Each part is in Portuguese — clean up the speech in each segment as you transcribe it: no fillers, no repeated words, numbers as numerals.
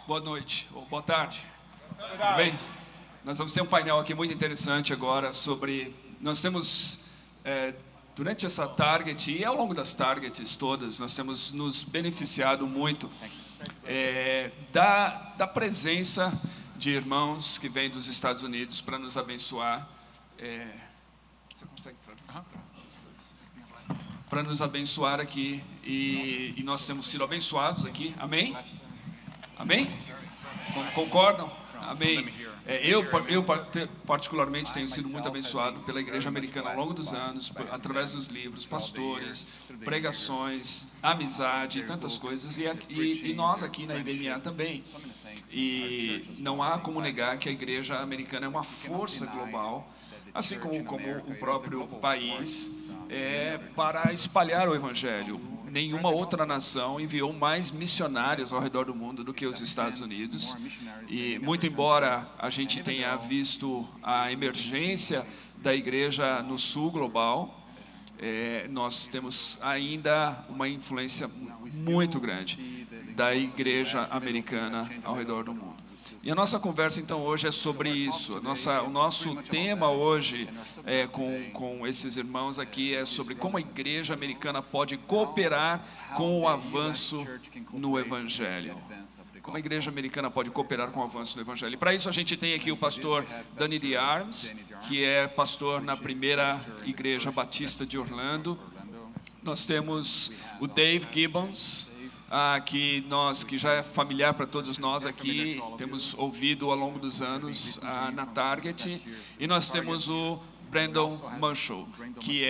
Boa noite, ou boa tarde. Tudo bem? Nós vamos ter um painel aqui muito interessante agora sobre... Nós temos, durante essa Target e ao longo das Targets todas, nós temos nos beneficiado muito da presença de irmãos que vêm dos Estados Unidos para nos abençoar. Você consegue traduzir para nos abençoar aqui, e nós temos sido abençoados aqui, amém? Amém? Concordam? Amém. Eu particularmente tenho sido muito abençoado pela igreja americana ao longo dos anos, através dos livros, pastores, pregações, amizade, tantas coisas, e nós aqui na IBMA também. E não há como negar que a igreja americana é uma força global, assim como o próprio país, para espalhar o evangelho. Nenhuma outra nação enviou mais missionários ao redor do mundo do que os Estados Unidos. E muito embora a gente tenha visto a emergência da igreja no sul global, nós temos ainda uma influência muito grande da igreja americana ao redor do mundo. E a nossa conversa, então, hoje é sobre isso. O nosso tema hoje, com esses irmãos aqui, é sobre como a igreja americana pode cooperar com o avanço no Evangelho. Como a igreja americana pode cooperar com o avanço no Evangelho. E para isso a gente tem aqui o pastor Danny D. Arms, que é pastor na primeira igreja batista de Orlando. Nós temos o Dave Gibbons, que já é familiar para todos nós aqui, temos ouvido ao longo dos anos na Target, e nós temos o Brandon Marshall, que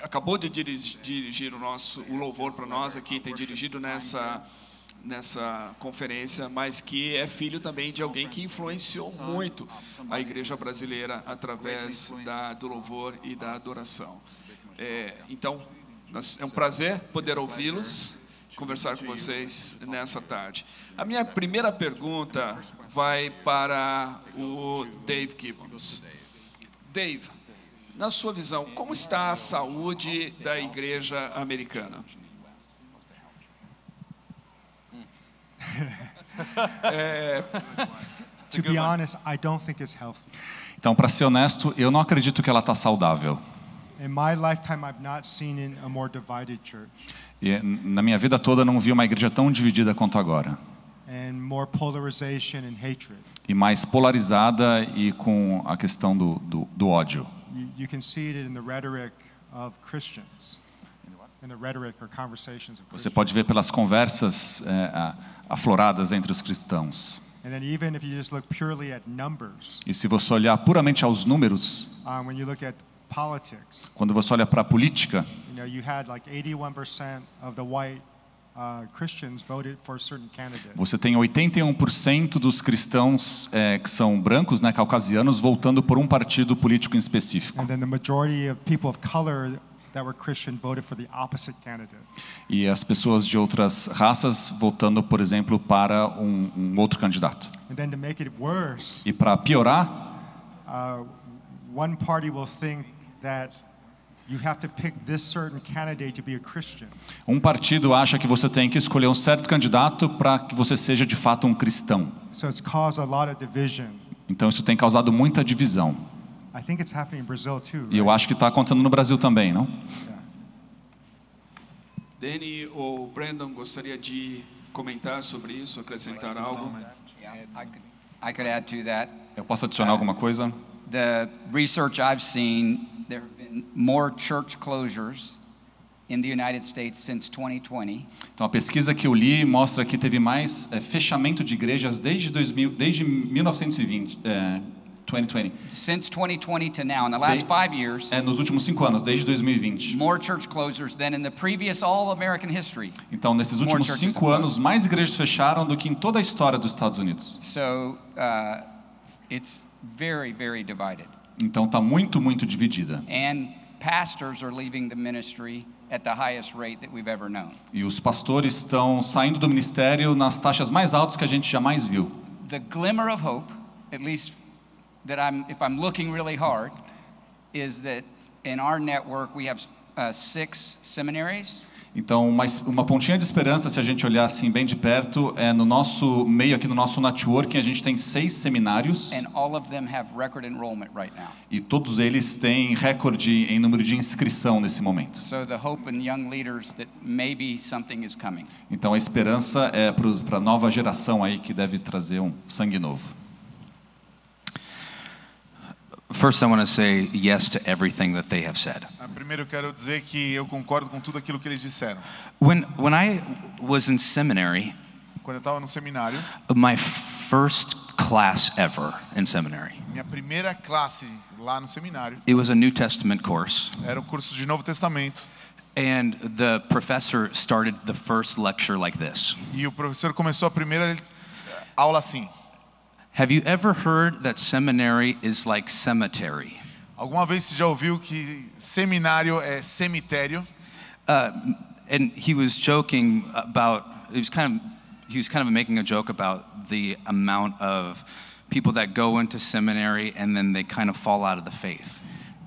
acabou de dirigir o louvor para nós aqui, tem dirigido nessa conferência, mas que é filho também de alguém que influenciou muito a igreja brasileira através do louvor e da adoração. Então, é um prazer poder ouvi-los, conversar com vocês nessa tarde. A minha primeira pergunta vai para o Dave Gibbons. Dave, na sua visão, como está a saúde da igreja americana? To be honest, I don't think it's healthy. Então, para ser honesto, eu não acredito que ela está saudável. In my lifetime, I've not seen a more divided church. E na minha vida toda não vi uma igreja tão dividida quanto agora. And more polarization and hatred. E mais polarizada e com a questão do ódio. You can see it in the rhetoric of Christians. In the rhetoric or conversations of Christians. Você pode ver pelas conversas afloradas entre os cristãos. And then even if you just look purely at numbers. E se você olhar puramente aos números, when you look at politics, quando você olha para a política, you had like 81% of the white Christians voted for a certain candidate. Você tem 81% dos cristãos que são brancos, né, caucasianos, votando por um partido político em específico. And then the majority of people of color that were Christian voted for the opposite candidate. E as pessoas de outras raças votando, por exemplo, para um outro candidato. And then to make it worse, e para piorar, one party will think that you have to pick this certain candidate to be a Christian. Um partido acha que você tem que escolher um certo candidato para que você seja de fato um cristão. So it's caused a lot of division. Então isso tem causado muita divisão. I think it's happening in Brazil too. Right? E eu acho que está acontecendo no Brasil também, não? Danny ou Brandon gostaria de comentar sobre isso, acrescentar algo? I could add to that. Eu posso adicionar alguma coisa? The research I've seen, there have been more church closures in the United States since 2020. Então a pesquisa que eu li mostra que teve mais fechamento de igrejas desde 1920, 2020. Since 2020 to now, in the last 5 years. Nos últimos 5 anos, desde 2020. More church closures than in the previous all American history. Então nesses últimos 5 anos, mais igrejas fecharam do que em toda a história dos Estados Unidos. So it's very, very divided. Então está muito dividida. And pastors are leaving the ministry at the highest rate that we've ever known. E os pastores estão saindo do ministério nas taxas mais altas que a gente jamais viu. The glimmer of hope, at least that if I'm looking really hard, is that in our network we have 6 seminaries. Então, uma pontinha de esperança, se a gente olhar assim bem de perto, é no nosso meio aqui no nosso networking, a gente tem 6 seminários. And all of them have record enrollment right now. E todos eles têm recorde em número de inscrição nesse momento. So the hope in young leaders that maybe something is coming. Então a esperança é para a nova geração aí que deve trazer um sangue novo. First, I want to say yes to everything that they have said. Primeiro eu quero dizer que eu concordo com tudo aquilo que eles disseram. When I was in seminary, Quando eu estava no seminário, my first class ever in seminary, minha primeira classe lá no seminário, it was a New Testament course. era um curso de Novo Testamento. And the professor started the first lecture like this. E o professor começou a primeira aula assim. Have you ever heard that seminary is like cemetery? Alguma vez você já ouviu que seminário é cemitério? And he was joking about, he was kind of making a joke about the amount of people that go into seminary and then they kind of fall out of the faith.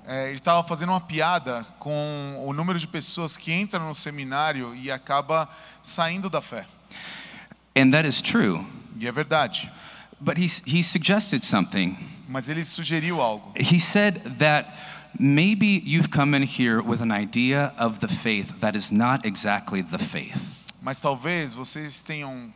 Ele estava fazendo uma piada com o número de pessoas que entram no seminário e acaba saindo da fé. And that is true. E é verdade. But he suggested something. Mas ele sugeriu algo. He said that maybe you've come in here with an idea of the faith that is not exactly the faith. Mas talvez vocês tenham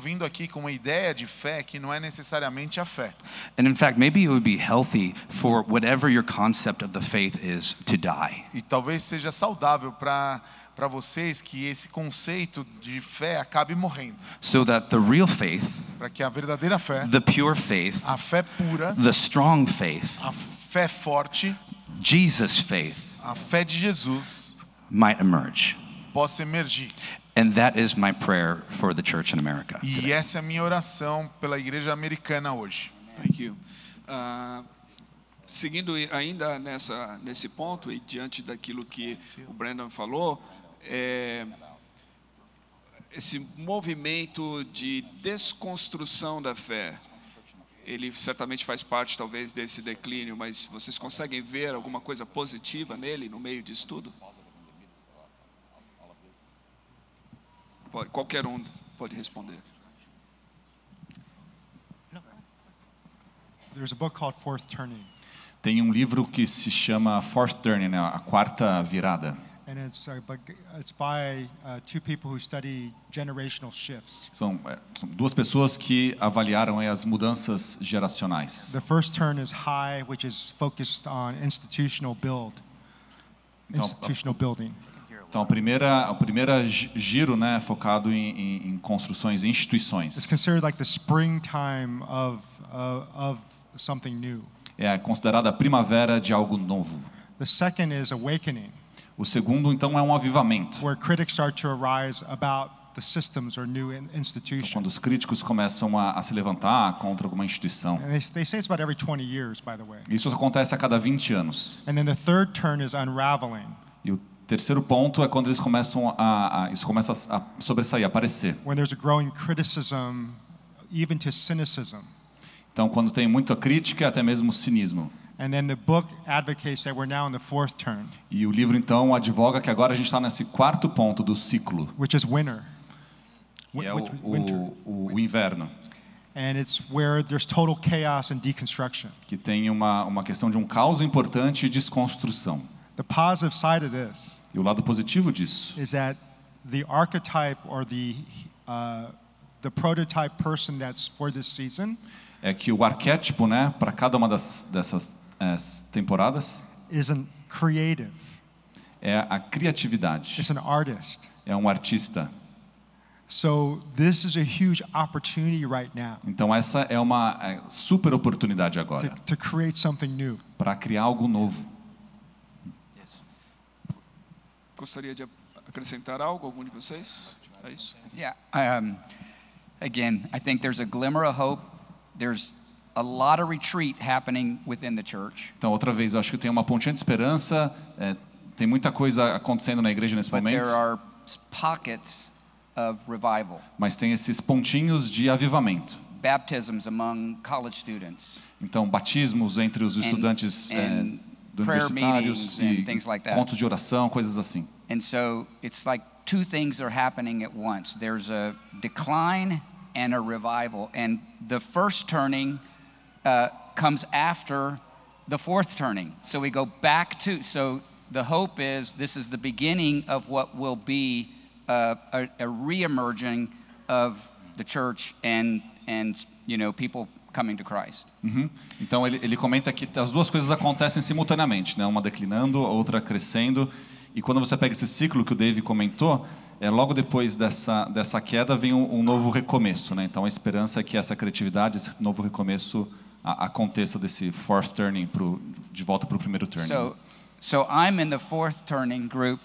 vindo aqui com uma ideia de fé que não é necessariamente a fé. And in fact, maybe it would be healthy for whatever your concept of the faith is to die. E talvez seja saudável para vocês que esse conceito de fé acabe morrendo. So that the real faith, Para que a verdadeira fé, the pure faith, a fé pura, the strong faith, a fé forte, Jesus' faith a fé de Jesus might emerge. possa emergir. And that is my prayer for the church in America. E essa é a minha oração pela igreja americana hoje. Thank you. Seguindo ainda nesse ponto e diante daquilo que o Brandon falou, esse movimento de desconstrução da fé, ele certamente faz parte talvez desse declínio, mas vocês conseguem ver alguma coisa positiva nele no meio disso tudo? Qualquer um pode responder. There's a book called Fourth Turning. Tem um livro que se chama Fourth Turning, né? A quarta virada. And it's by 2 people who study generational shifts. São 2 pessoas que avaliaram aí as mudanças geracionais. The first turn is high, which is focused on institutional building. Então, o primeiro giro, né, focado em construções e instituições. It's considered like the springtime of something new. É considerada a primavera de algo novo. The second is awakening, O segundo, então, é um avivamento. where critics start to arise about the systems or new institutions. Quando os críticos começam a se levantar contra alguma instituição. And they say it's about every 20 years, by the way. Isso acontece a cada 20 anos. And then the third turn is unraveling, E o terceiro ponto é quando eles começam isso começa a sobressair, a aparecer. when there's a growing criticism, even to cynicism. Então, quando tem muita crítica, até mesmo cinismo. And then the book advocates that we're now in the fourth turn, E o livro, então, advoga que agora a gente está nesse quarto ponto do ciclo, which is winter. que é Winter. o inverno, And it's where there's total chaos and deconstruction. que tem uma questão de um caos importante e desconstrução. The positive side of this E o lado positivo disso is that the archetype or the prototype person that's for this season é que o arquétipo, né, para cada uma dessas temporadas isn't creative. é a criatividade. It's an artist. É um artista. So this is a huge opportunity right now Então essa é uma super oportunidade agora to create something new. para criar algo novo. Gostaria de acrescentar algo, algum de vocês? É isso? Yeah. Again, I think there's a glimmer of hope. There's a lot of retreat happening within the church. Então, outra vez, eu acho que tem uma pontinha de esperança, tem muita coisa acontecendo na igreja nesse But momento, there are pockets of revival. mas tem esses pontinhos de avivamento. Baptisms among college students. Então, batismos entre os estudantes do prayer universitários meetings e and things like that. pontos de oração, coisas assim. And so it's like two things are happening at once. There's a decline and a revival. And the first turning comes after the fourth turning. So we go back to, so the hope is this is the beginning of what will be a re-emerging of the church and you know, people coming to Christ. Então ele comenta que as duas coisas acontecem simultaneamente, né? Uma declinando, a outra crescendo. E quando você pega esse ciclo que o Dave comentou, logo depois dessa queda vem um novo recomeço, né? Então a esperança é que essa criatividade, esse novo recomeço aconteça desse fourth turning de volta para o primeiro turning. So I'm in the fourth turning group.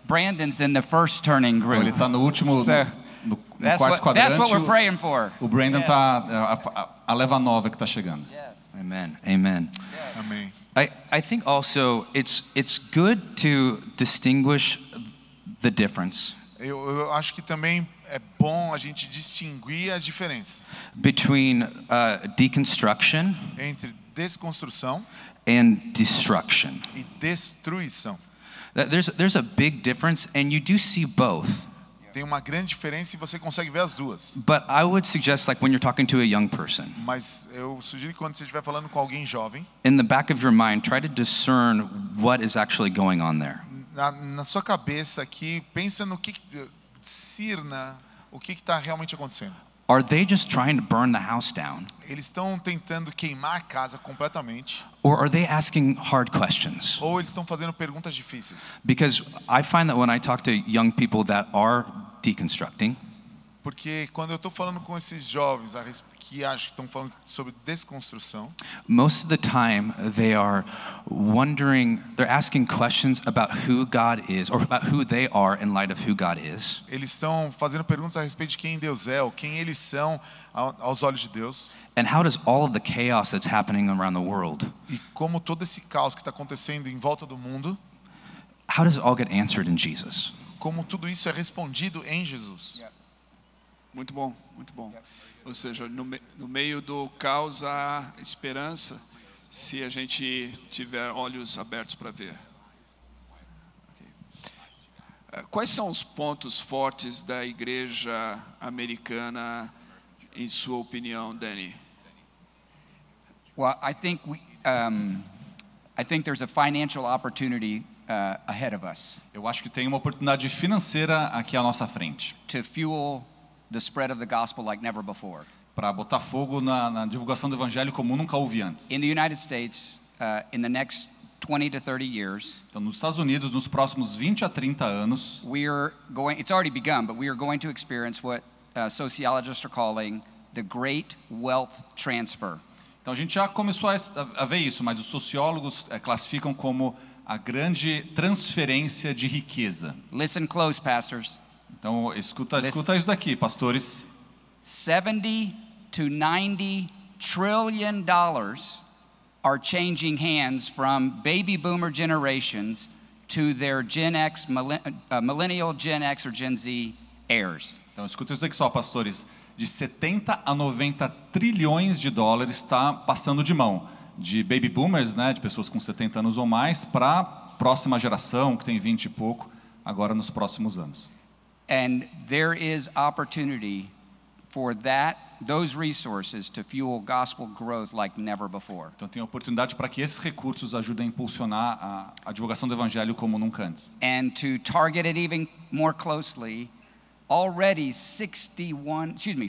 Brandon's in the first turning group. Então ele está no último, no quarto quadrante. That's what we're praying for. O Brandon está a leva nova que está chegando. Yes. Amen. Amen. Yes. Amém. I think also it's good to distinguish the difference Eu acho que também é bom a gente distinguir a diferença between deconstruction entre desconstrução and destruction. e destruição. There's a big difference, and you do see both. Tem uma grande diferença e você consegue ver as duas. But I would suggest, like when you're talking to a young person, Mas eu sugiro que quando você estiver falando com alguém jovem, in the back of your mind, try to discern what is actually going on there. na sua cabeça aqui, pensa no que discerna o que está realmente acontecendo. Are they just trying to burn the house down? Eles estão tentando queimar a casa completamente, Or are they asking hard questions? ou eles estão fazendo perguntas difíceis? Because I find that when I talk to young people that are deconstructing, Porque quando eu estou falando com esses jovens que acham que estão falando sobre desconstrução, most of the time they are wondering, they're asking questions about who God is or about who they are in light of who God is. eles estão fazendo perguntas a respeito de quem Deus é, ou quem eles são aos olhos de Deus, And how does all of the chaos that's happening around the world, e como todo esse caos que está acontecendo em volta do mundo, how does it all get answered in Jesus? como tudo isso é respondido em Jesus. Muito bom, muito bom. Ou seja, no meio do caos há esperança, se a gente tiver olhos abertos para ver. Okay. Quais são os pontos fortes da igreja americana, em sua opinião, Danny? Well, I think there's a financial opportunity ahead of us Eu acho que tem uma oportunidade financeira aqui à nossa frente to fuel the spread of the gospel like never before. para botar fogo na divulgação do evangelho como nunca houve antes. In the United States, in the next 20 to 30 years, Então, nos Estados Unidos, nos próximos 20 a 30 anos, it's already begun, but we are going to experience what sociologists are calling the great wealth transfer. então a gente já começou a ver isso, mas os sociólogos classificam como a grande transferência de riqueza. Listen close, pastors. Então, escuta isso daqui, pastores. 70 to 90 trillion dollars are changing hands from baby boomer generations to their Gen X, millennial Gen X or Gen Z heirs. Então, escuta isso aqui só, pastores. De 70 a 90 trilhões de dólares está passando de mão de baby boomers, né, de pessoas com 70 anos ou mais, para a próxima geração, que tem 20 e pouco, agora nos próximos anos. And there is opportunity for those resources to fuel gospel growth like never before. Então tem oportunidade para que esses recursos ajudem a impulsionar a divulgação do evangelho como nunca antes. And to target it even more closely, already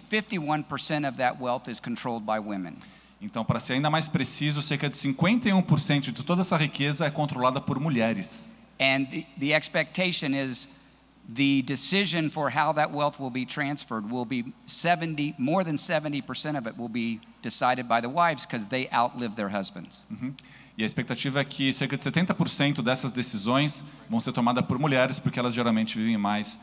51% of that wealth is controlled by women. Então, para ser ainda mais preciso, cerca de 51% de toda essa riqueza é controlada por mulheres. And the expectation is the decision for how that wealth will be transferred will be more than 70% of it will be decided by the wives because they outlive their husbands. E a expectativa é que cerca de 70% dessas decisões vão ser tomadas por mulheres, porque elas geralmente vivem mais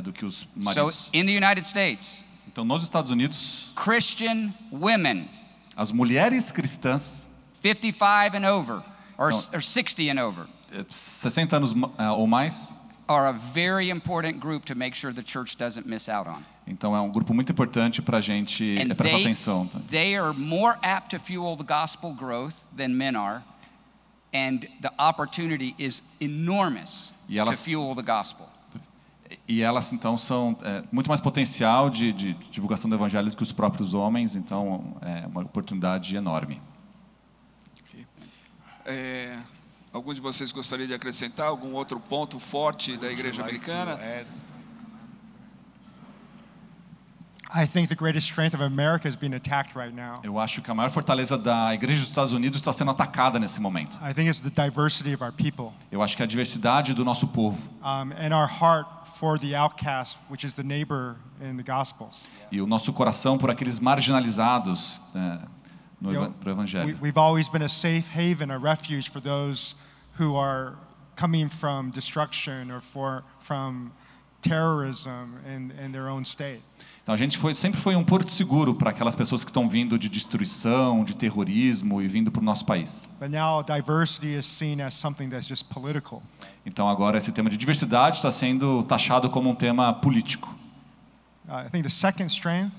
do que os maridos. So in the United States, Então, nos Estados Unidos, Christian women, as mulheres cristãs, 55 and over, or No. 60 and over, 60 anos ou mais, are a very important group to make sure the church doesn't miss out on. então é um grupo muito importante para a gente And prestar atenção. Tá? they are more apt to fuel the gospel growth than men are. and the opportunity is enormous E to elas- fuel the gospel. E elas, então, são muito mais potencial de divulgação do evangelho do que os próprios homens, então é uma oportunidade enorme. Algum de vocês gostaria de acrescentar algum outro ponto forte da igreja americana? I think the greatest strength of America is being attacked right now. Eu acho que a maior fortaleza da igreja dos Estados Unidos está sendo atacada nesse momento. I think it's the diversity of our people Eu acho que é a diversidade do nosso povo and our heart for the outcast, which is the neighbor in the Gospels. e o nosso coração por aqueles marginalizados pro evangelho. We've always been a safe haven, a refuge for those who are coming from destruction or from terrorism in their own state. Então a gente sempre foi um porto seguro para aquelas pessoas que estão vindo de destruição, de terrorismo e vindo para o nosso país. But now diversity is seen as something that's just political. Então agora esse tema de diversidade está sendo taxado como um tema político. I think the second strength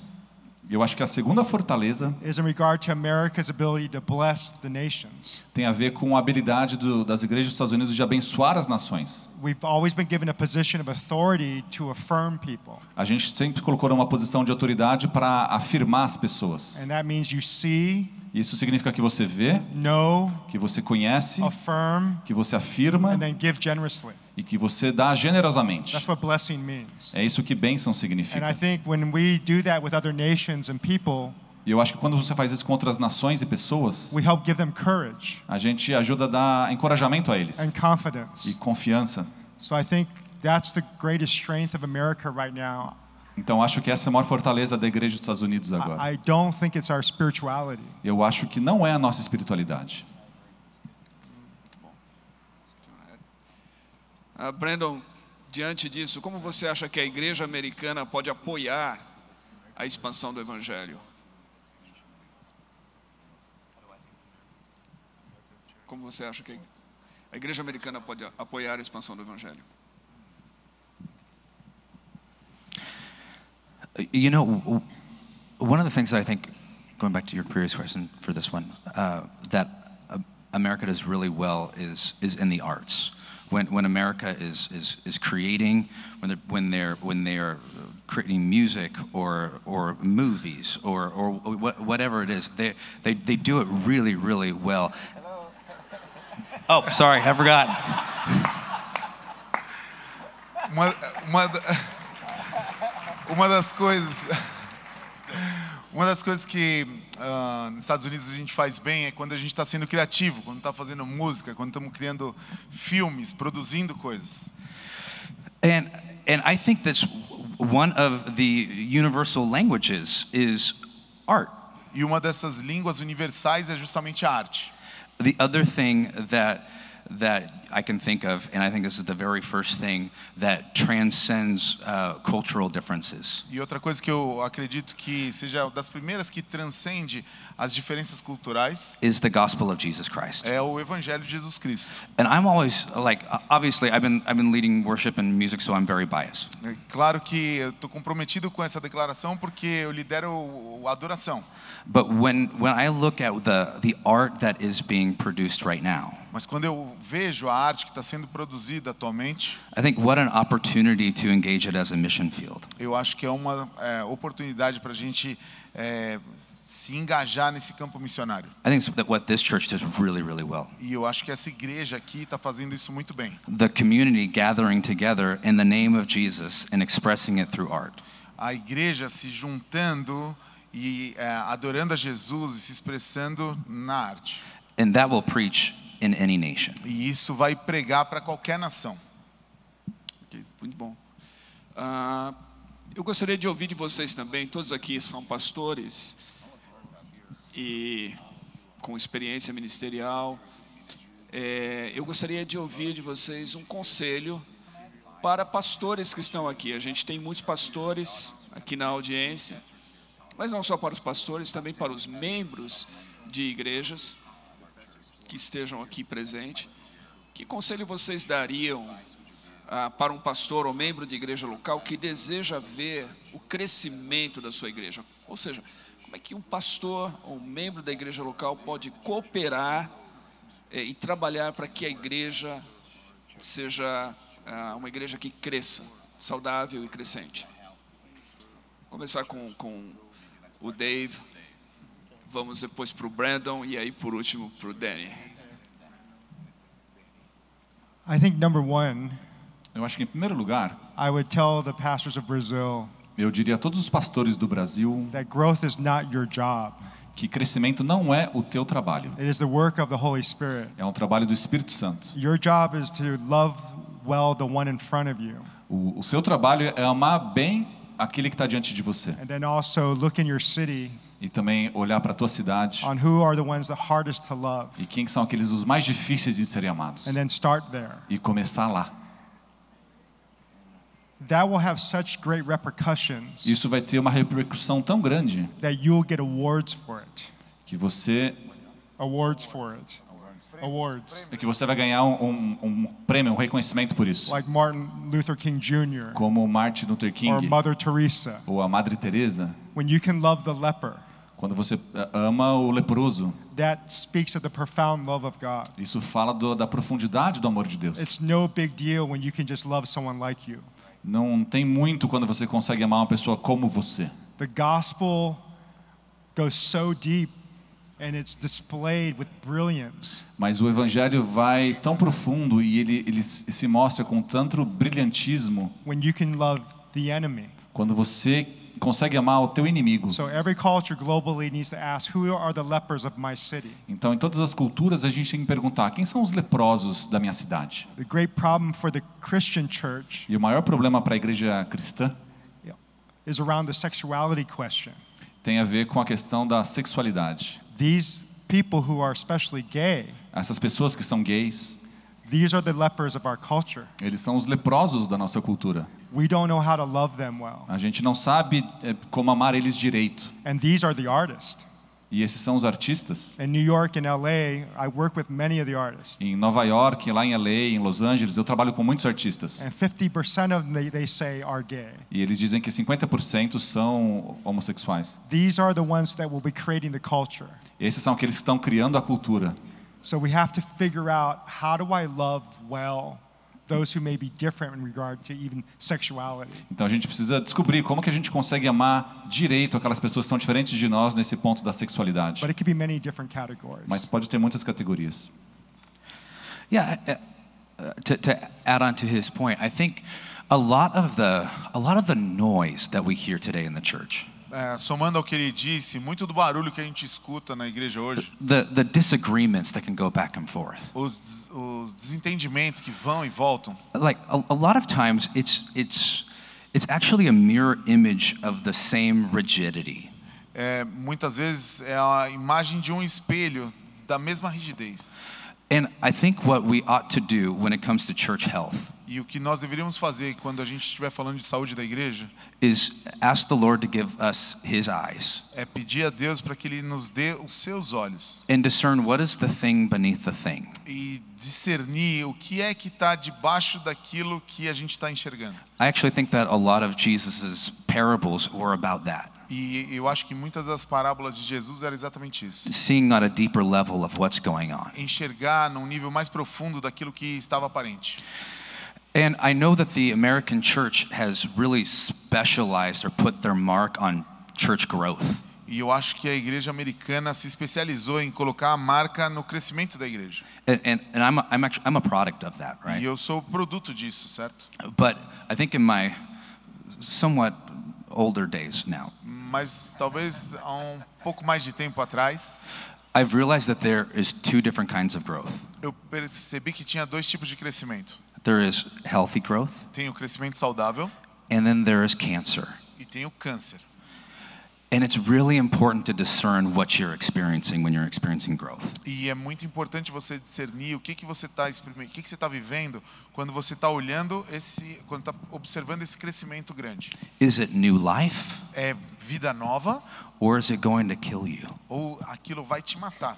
Eu acho que a segunda fortaleza is in regard to America's ability to bless the nations. tem a ver com a habilidade das igrejas dos Estados Unidos de abençoar as nações. We've always been given a position of authority to affirm people. A gente sempre colocou numa posição de autoridade para afirmar as pessoas. And that means you see, Isso significa que você vê, know, que você conhece, affirm, que você afirma and then give generously. e que você dá generosamente. That's what blessing means. É isso que bênção And I significa. think when we do that with other nations and people, E eu acho que quando você faz isso com outras nações e pessoas, we help give them courage a gente ajuda a dar encorajamento a eles and e confidence. confiança. So I think that's the greatest strength of America right now. Então acho que essa é a maior fortaleza da igreja dos Estados Unidos agora. I don't think it's our spirituality. Eu acho que não é a nossa espiritualidade. Brandon, diante disso, como você acha que a igreja americana pode apoiar a expansão do evangelho? Como você acha que a igreja americana pode apoiar a expansão do evangelho? You know, one of the things that I think, going back to your previous question for this one, that America does really well is in the arts. When America is creating, when they're creating music or movies or whatever it is, they do it really, really well. Oh, sorry, I forgot. Uma das coisas que nos Estados Unidos a gente faz bem é quando a gente está sendo criativo, quando está fazendo música, quando estamos criando filmes, produzindo coisas. And I think that's one of the universal languages is art. E uma dessas línguas universais é justamente a arte. The other thing that I can think of, and I think this is the very first thing that transcends cultural differences, E outra coisa que eu acredito que seja das primeiras que transcende as diferenças culturais is the gospel of Jesus Christ. é o Evangelho de Jesus Cristo. And I'm always like, obviously, I've been leading worship and music, so I'm very biased. É claro que eu estou comprometido com essa declaração porque eu lidero a adoração. But when I look at the art that is being produced right now, Mas quando eu vejo a arte que está sendo produzida atualmente, I think what an opportunity to engage it as a mission field. eu acho que é uma oportunidade para a gente se engajar nesse campo missionário. I think it's what this church does really, really well. E eu acho que essa igreja aqui está fazendo isso muito bem. The community gathering together in the name of Jesus and expressing it through art. A igreja se juntando e adorando a Jesus e se expressando na arte. And that will preach in any nation. E isso vai pregar para qualquer nação. Ok, muito bom. Eu gostaria de ouvir de vocês também, todos aqui são pastores e com experiência ministerial. Eu gostaria de ouvir de vocês um conselho para pastores que estão aqui. A gente tem muitos pastores aqui na audiência, mas não só para os pastores, também para os membros de igrejas que estejam aqui presentes. Que conselho vocês dariam para um pastor ou membro de igreja local que deseja ver o crescimento da sua igreja? Ou seja, como é que um pastor ou um membro da igreja local pode cooperar e trabalhar para que a igreja seja uma igreja que cresça, saudável e crescente. Vou começar com o Dave, vamos depois para o Brandon e aí por último para o Danny. I think number one, Eu acho que, em primeiro lugar, I would tell the pastors of Brazil eu diria a todos os pastores do Brasil that growth is not your job. que crescimento não é o teu trabalho. It is the work of the Holy Spirit. É um trabalho do Espírito Santo. Your job is to love well the one in front of you. O seu trabalho é amar bem aquele que está diante de você. And then also look in your city E também olhar para a tua cidade on who are the ones the hardest to love. e quem são aqueles os mais difíceis de serem amados. And then start there. E começar lá. That will have such great repercussions Isso vai ter uma repercussão tão grande that you'll get awards for it. que você vai ganhar um prêmio, um reconhecimento por isso. Like Martin Luther King Jr. Como Martin Luther or King Mother Teresa. ou a Madre Teresa. When you can love the leper, Quando você ama o leproso, that speaks of the profound love of God. isso fala da profundidade do amor de Deus. It's no big deal when you can just love someone like you. Não tem muito quando você consegue amar uma pessoa como você. The gospel goes so deep and it's displayed with brilliance. Mas o evangelho vai tão profundo e ele se mostra com tanto brilhantismo When you can love the enemy. quando você consegue amar o teu inimigo. So every culture globally needs to ask, who are the lepers of my city? Então, em todas as culturas, a gente tem que perguntar, quem são os leprosos da minha cidade? The great problem for the Christian church E o maior problema para a igreja cristã is around the sexuality question. tem a ver com a questão da sexualidade. These people who are especially gay, Essas pessoas que são gays, these are the lepers of our culture. eles são os leprosos da nossa cultura. We don't know how to love them well. A gente não sabe como amar eles direito. And these are the artists. E esses são os artistas. In New York and LA, I work with many of the artists. Em Nova York, lá em LA, em Los Angeles, eu trabalho com muitos artistas. And 50% of them, they say, are gay. E eles dizem que 50% são homossexuais. These are the ones that will be creating the culture. Esses são aqueles que estão criando a cultura. So we have to figure out, how do I love well those who may be different in regard to even sexuality? Então a gente precisa descobrir como que a gente consegue amar direito aquelas pessoas que são diferentes de nós nesse ponto da sexualidade. But it could be many different categories. Mas pode ter muitas categorias. Yeah, to add on to his point, I think a lot of the noise that we hear today in the church, Somando ao que ele disse, muito do barulho que a gente escuta na igreja hoje, the disagreements that can go back and forth, os desentendimentos que vão e voltam, like a lot of times it's actually a mirror image of the same rigidity. Muitas vezes é a imagem de um espelho da mesma rigidez. And I think what we ought to do when it comes to church health E o que nós deveríamos fazer quando a gente estiver falando de saúde da igreja is ask the Lord to give us His eyes é pedir a Deus para que Ele nos dê os seus olhos and discern what is the thing beneath the thing. e discernir o que é que está debaixo daquilo que a gente está enxergando. I actually think that a lot of Jesus's parables were about that. E eu acho que muitas das parábolas de Jesus era exatamente isso. Seeing on a deeper level of what's going on. Enxergar num nível mais profundo daquilo que estava aparente. And I know that the American church has really specialized or put their mark on church growth. E eu acho que a igreja americana se especializou em colocar a marca no crescimento da igreja. And I'm a product of that, right? E eu sou produto disso, certo? But I think in my somewhat older days now, Mas talvez há um pouco mais de tempo atrás, I've realized that there is two different kinds of growth. eu percebi que tinha dois tipos de crescimento. There is healthy growth, Tem o crescimento saudável and then there is cancer. e tem o câncer. And it's really important to discern what you're experiencing when you're experiencing growth. E é muito importante você discernir o que você está experimentando, o que você está vivendo quando você está olhando quando está observando esse crescimento grande. Is it new life, É vida nova or is it going to kill you? ou aquilo vai te matar?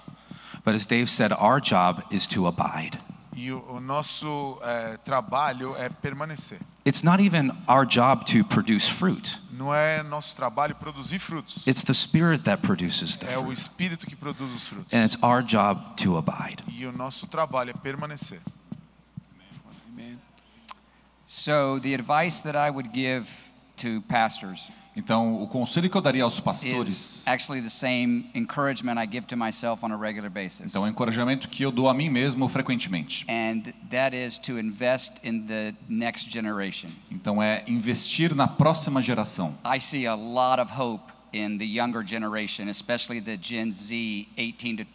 But as Dave said, our job is to abide. E o nosso trabalho é permanecer. It's not even our job to produce fruit. Não é nosso trabalho produzir frutos. It's the Spirit that produces the É o fruit. Espírito que produz os frutos. And it's our job to abide. E o nosso trabalho é permanecer. Amém. So, the advice that I would give to pastors Então, o conselho que eu daria aos is pastores, actually the same encouragement I give to myself on a regular basis. então é um encorajamento que eu dou a mim mesmo frequentemente. And that is to invest in the next generation. Então é investir na próxima geração. I see a lot of hope in the younger generation, especially the Gen Z 13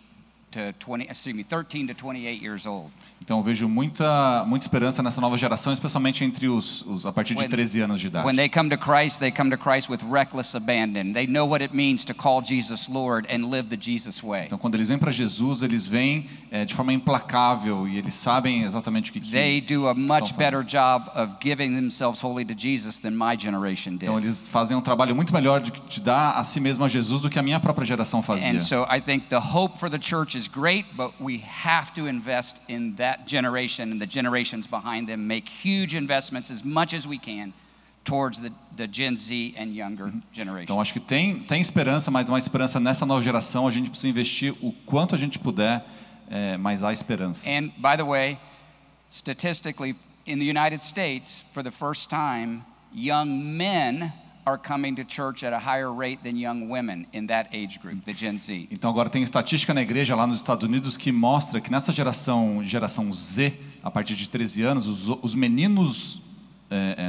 to 28 years old. Então eu vejo muita esperança nessa nova geração, especialmente entre os a partir de 13 anos de idade. When they come to Christ with reckless abandon. They know what it means to call Jesus Lord and live the Jesus way. Então quando eles vêm para Jesus, eles vêm de forma implacável e eles sabem exatamente o que They do a much better job of giving themselves wholly to Jesus than my generation did. Então eles fazem um trabalho muito melhor de dar a si mesmo a Jesus do que a minha própria geração fazia. And so I think the hope for the church is great, but we have to invest in that generation and the generations behind them, make huge investments as much as we can towards the Gen Z and younger generation. Então acho que tem esperança, mas uma esperança nessa nova geração, a gente precisa investir o quanto a gente puder, mas há esperança. And by the way, statistically in the United States, for the first time, young men are coming to church at a higher rate than young women in that age group, the Gen Z. Então agora tem estatística na igreja lá nos Estados Unidos que mostra que nessa geração Z, a partir de 13 anos, os meninos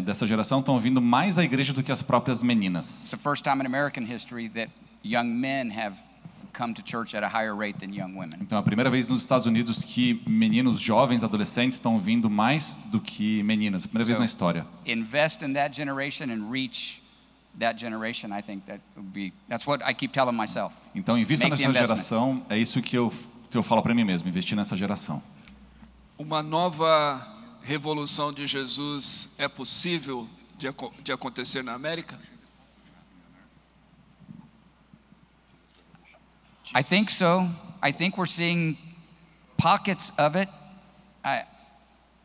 dessa geração estão vindo mais à igreja do que as próprias meninas. It's the first time in American history that young men have come to church at a higher rate than young women. Então é a primeira vez nos Estados Unidos que meninos jovens, adolescentes estão vindo mais do que meninas, primeira vez na história. Invest in that generation and reach that generation. I think that's what I keep telling myself. Então invista Make the nessa investment. geração, é isso que eu falo para mim mesmo, investir nessa geração. Uma nova revolução de Jesus é possível de acontecer na América? I think so. I think we're seeing pockets of it.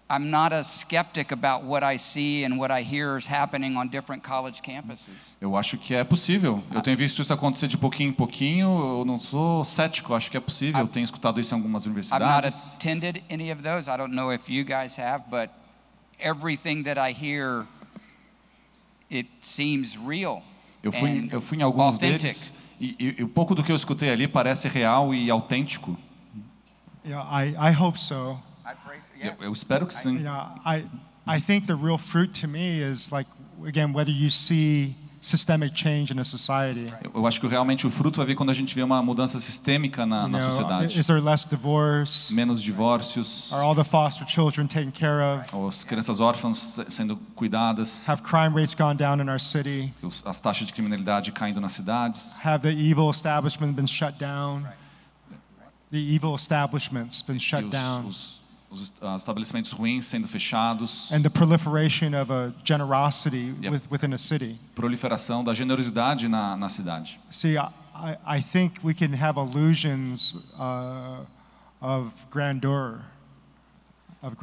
I'm not a skeptic about what I see and what I hear is happening on different college campuses. Eu acho que é possível. Eu tenho visto isso acontecer de pouquinho em pouquinho. Eu não sou cético, acho que é possível. Eu tenho escutado isso em algumas I've not universidades. attended any of those. I don't know if you guys have, but everything that I hear, it seems real. Eu fui em and alguns authentic. deles e o pouco do que eu escutei ali parece real e autêntico. Yeah, I hope so. Eu espero que sim. Yeah, I think the real fruit to me is like, again, whether you see systemic change in a society. Eu acho que realmente o fruto vai vir quando a gente vê uma mudança sistêmica na sociedade. Is there less divorce? Menos divórcios, Are all the foster children taken care of? as crianças órfãs sendo cuidadas, Have crime rates gone down in our city? as taxas de criminalidade caindo nas cidades. Have the evil establishment been shut down? The evil establishments been E shut down? os estabelecimentos ruins sendo fechados. And the proliferation of a generosity Yep. within a city. Proliferação da generosidade na cidade. See, I think we can have illusions of grandeur, of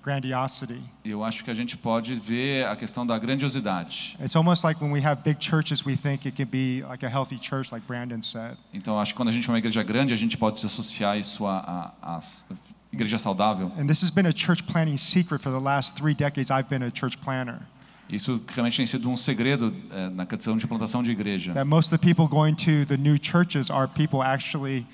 grandiosity. Eu acho que a gente pode ver a questão da grandiosidade. It's almost like when we have big churches, we think it can be like a healthy church, like Brandon said. Então, acho que quando a gente é uma igreja grande, a gente pode associar isso à igreja saudável. And this has been a church planting secret for the last 3 decades I've been a church planner. Isso realmente tem sido um segredo na questão de plantação de igreja. That most of the people going to the new churches are people actually,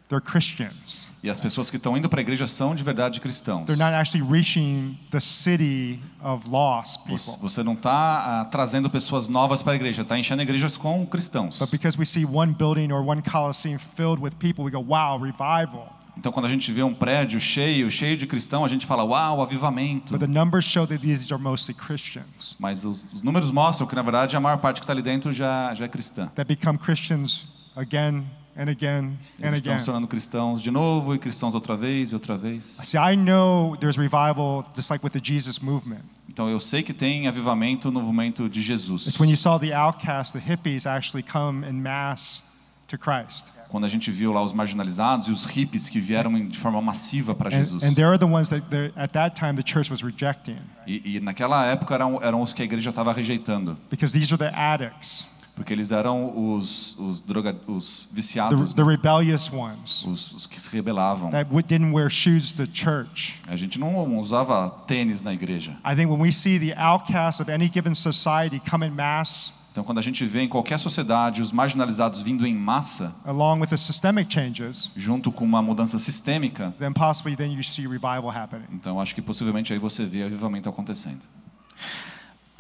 they're Christians. E as pessoas que estão indo para a igreja são de verdade cristãos. They're not actually reaching the city of lost people. Você não está trazendo pessoas novas para a igreja, está enchendo igrejas com cristãos. But because we see one building or one coliseum filled with people, we go, wow, revival. Então, quando a gente vê um prédio cheio de cristão, a gente fala, uau, avivamento. But the numbers show that these are mostly Christians Mas os números mostram que, na verdade, a maior parte que está ali dentro já é cristã. that become Christians again and again and Eles estão again. se tornando cristãos de novo e cristãos outra vez e outra vez. See, I know there's revival just like with the Jesus movement. Então, eu sei que tem avivamento no movimento de Jesus. It's when you saw the outcasts, the hippies actually come en masse to Christ. quando a gente viu lá os marginalizados e os hippies que vieram de forma massiva para Jesus. And they're the ones that at that time the church was rejecting. E naquela época eram os que a igreja estava rejeitando. Because these are the addicts. Porque eles eram os viciados, The rebellious ones. os que se rebelavam. That didn't wear shoes to church. A gente não usava tênis na igreja. I think when we see the outcasts of any given society come in mass, Então, quando a gente vê em qualquer sociedade os marginalizados vindo em massa, along with the systemic changes, junto com uma mudança sistêmica, then possibly then you see revival happening. então acho que possivelmente aí você vê avivamento acontecendo.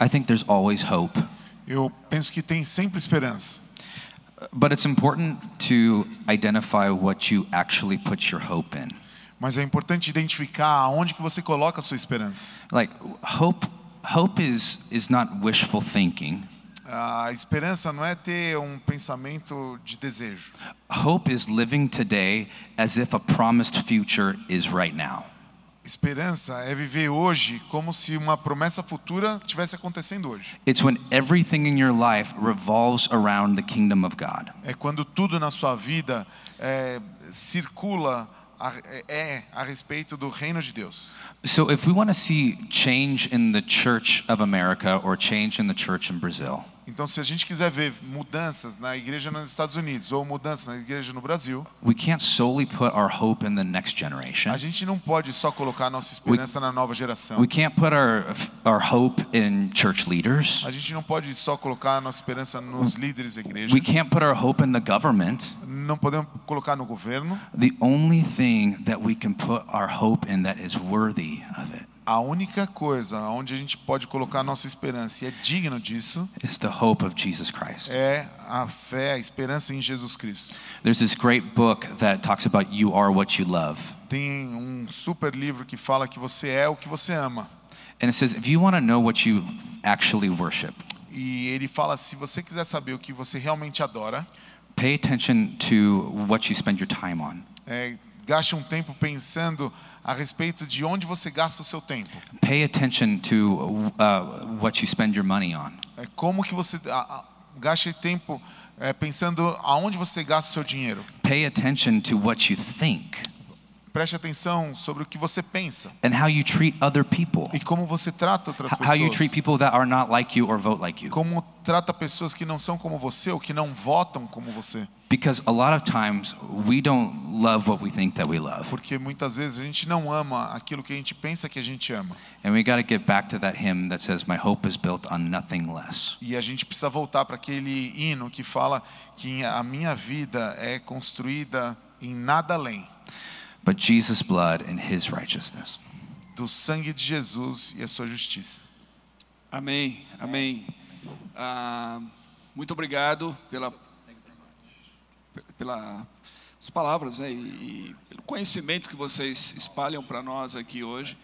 I think there's always hope. Eu penso que tem sempre esperança. But it's important to identify what you actually put your hope in. Mas é importante identificar aonde que você coloca a sua esperança. Like hope is not wishful thinking. A esperança não é ter um pensamento de desejo. Hope is living today as if a promised future is right now. Esperança é viver hoje como se uma promessa futura estivesse acontecendo hoje. It's when everything in your life revolves around the kingdom of God. É quando tudo na sua vida circula a respeito do reino de Deus. So if we want to see change in the Church of America or change in the church in Brazil, Então, se a gente quiser ver mudanças na igreja nos Estados Unidos ou mudanças na igreja no Brasil, we can't solely put our hope in the next generation. a gente não pode só colocar a nossa esperança na nova geração. We can't put our hope in church leaders. A gente não pode só colocar a nossa esperança nos líderes da igreja. We can't put our hope in the government. Não podemos colocar no governo. The only thing that we can put our hope in that is worthy of it A única coisa onde a gente pode colocar a nossa esperança e é digno disso is the hope of Jesus Christ. é a fé, a esperança em Jesus Cristo. There's this great book that talks about you are what you love. Tem um super livro que fala que você é o que você ama. And it says if you want to know what you actually worship, E ele fala, se você quiser saber o que você realmente adora, pay attention to what you spend your time on. gaste um tempo pensando a respeito de onde você gasta o seu tempo. Pay attention to what you spend your money on. Como que você gaste tempo pensando aonde você gasta o seu dinheiro. Pay attention to what you think. Preste atenção sobre o que você pensa. And how you treat other people. E como você trata outras pessoas. How you treat people that are not like you or vote like you. Como trata pessoas que não são como você ou que não votam como você. Because a lot of times we don't love what we think that we love. Porque muitas vezes a gente não ama aquilo que a gente pensa que a gente ama. And we got to get back to that hymn that says my hope is built on nothing less. E a gente precisa voltar para aquele hino que fala que a minha vida é construída em nada além. But Jesus' blood and his righteousness. Do sangue de Jesus e a sua justiça. Amém, amém. Muito obrigado pelas palavras, né, e pelo conhecimento que vocês espalham para nós aqui hoje.